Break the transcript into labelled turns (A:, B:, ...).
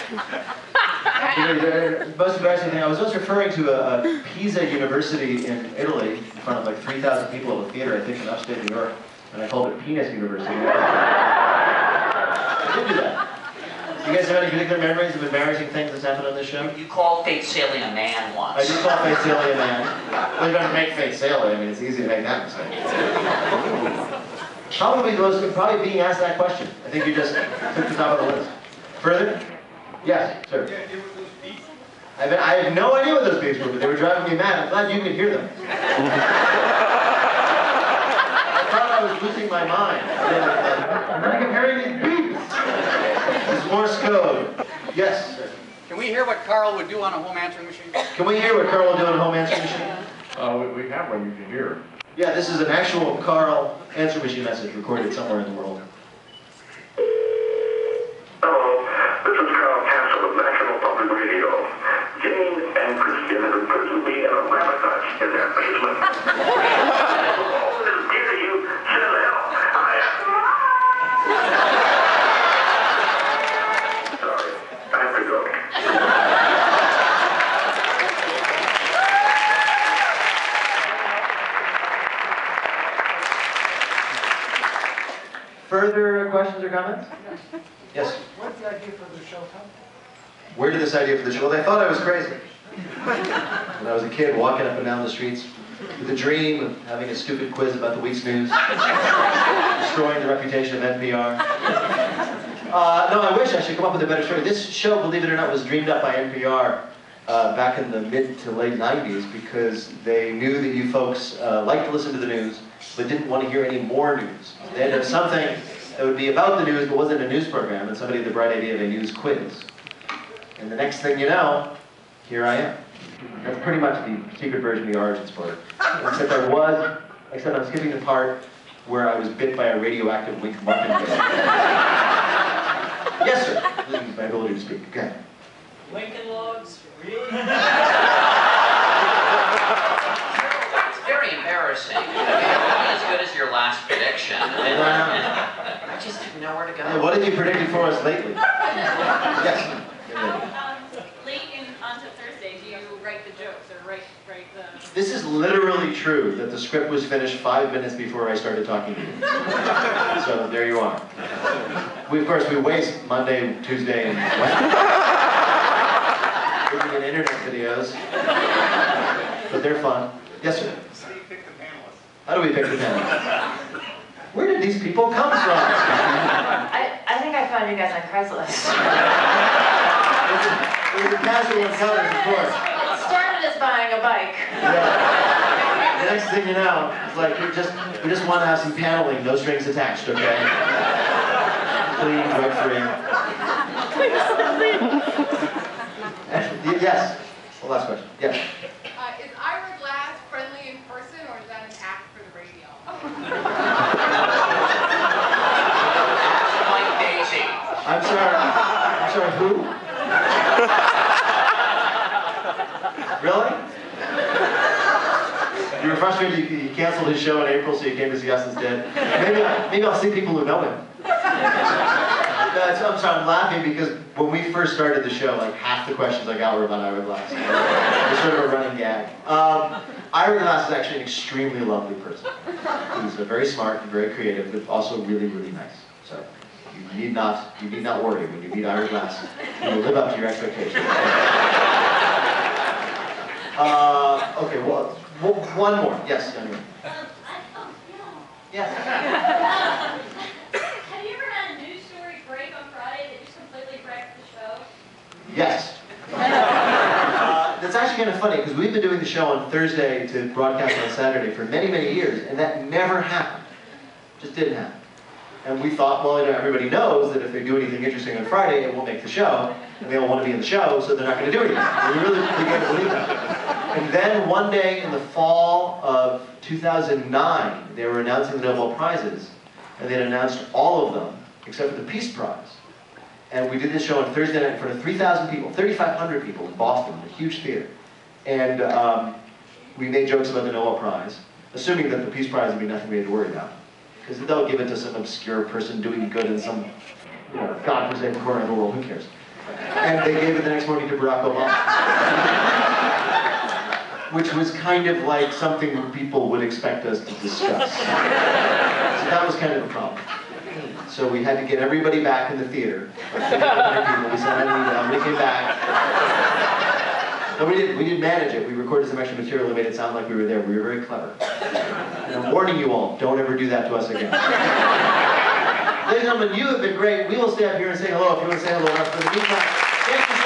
A: The most embarrassing thing, I was once referring to a Pisa University in Italy in front of like 3,000 people at a theater, I think in upstate New York, and I called it Penis University. I did do that. Do you guys have any particular memories of embarrassing things that's happened on this show?
B: You called Fate Sailing a man once.
A: I did call Fate Sailing a man. Well, you don't make Fate Sailing. I mean, it's easy to make that mistake. Probably being asked that question. I think you just took the top of the list. Further? Yes, sir.
C: Yeah, it was those beats.
A: I have no idea what those beats were, but they were driving me mad. I'm glad you could hear them. I thought I was losing my mind. And then I kept hearing these beats. This Morse code. Yes, sir.
C: Can we hear what Carl would do on a home answering machine?
A: Can we hear what Carl will do on a home answering machine?
D: We have one you can hear.
A: Yeah, this is an actual Carl answering machine message recorded somewhere in the world.
E: Hello, this is Carl Castle of National Public Radio. Jane and Christian have imprisoned me in a laboratory in their basement. All this dear to you, sit in hell. Sorry, I have to go.
A: Further questions or comments? Yes?
F: What's the idea for the show come from?
A: Where did this idea for the show? Well, they thought I was crazy. When I was a kid, walking up and down the streets with a dream of having a stupid quiz about the week's news, destroying the reputation of NPR. No, I wish I should come up with a better story. This show, believe it or not, was dreamed up by NPR back in the mid to late 90s because they knew that you folks liked to listen to the news, but didn't want to hear any more news. They had to have something that would be about the news, but wasn't a news program, and somebody had the bright idea of a news quiz. And the next thing you know, here I am. That's pretty much the secret version of the origin story. Except I'm skipping the part where I was bit by a radioactive winged martingale. Yes, sir. This is my ability to speak. Okay.
B: Lincoln Logs? Really? It's very embarrassing. Only as good as your last prediction. And I just didn't know where to go.
A: Yeah, what have you predicted for us lately? Yes.
G: Late onto Thursday, do you write the jokes or write the...
A: This is literally true, that the script was finished 5 minutes before I started talking to you. So there you are. Of course, we waste Monday, Tuesday, and Wednesday looking at internet videos. But they're fun. Yes, sir?
C: How do you pick the panelists?
A: How do we pick the panelists? Where did these people come from?
H: I think I found you guys on Craigslist.
A: It was a casual encounters, of course.
H: It started as buying a bike.
A: Yeah. The next thing you know, it's like we just want to have some paneling, no strings attached, okay? Clean, drug-free. Yes. Well, last question. Yes.
I: Is Ira Glass friendly in person, or is that an act for the radio?
B: Like Daisy.
A: I'm sorry, who? Really? You were frustrated you canceled his show in April, so you came to see us instead. Maybe I'll see people who know him. I'm sorry, I'm laughing because when we first started the show, like half the questions I got were about Ira Glass. It's sort of a running gag. Ira Glass is actually an extremely lovely person. He's very smart and very creative, but also really, really nice. So you need not worry when you meet Ira Glass. He will live up to your expectations. Okay, well, one more. Yes, young man. Yes.
G: Have you ever had a news story break on Friday that just completely wrecked the show?
A: Yes. That's actually kind of funny because we've been doing the show on Thursday to broadcast on Saturday for many, many years, and that never happened. Just didn't happen. And we thought, well, everybody knows that if they do anything interesting on Friday, it won't make the show, and they all want to be in the show, so they're not going to do anything. And we really began to believe that. And then one day in the fall of 2009, they were announcing the Nobel Prizes, and they'd announced all of them except for the Peace Prize. And we did this show on Thursday night in front of 3,000 people, 3,500 people in Boston, in a huge theater. And we made jokes about the Nobel Prize, assuming that the Peace Prize would be nothing we had to worry about. Because they'll give it to some obscure person doing good in some godforsaken corner of the world, who cares? And they gave it the next morning to Barack Obama. Which was kind of like something that people would expect us to discuss. So that was kind of the problem. So we had to get everybody back in the theater. Like 100 people. We sent out an email, we came back. No, we didn't manage it. We recorded some extra material and made it sound like we were there. We were very clever. And I'm warning you all, don't ever do that to us again. Ladies and gentlemen, you have been great. We will stay up here and say hello if you want to say hello. For the meantime, thank you.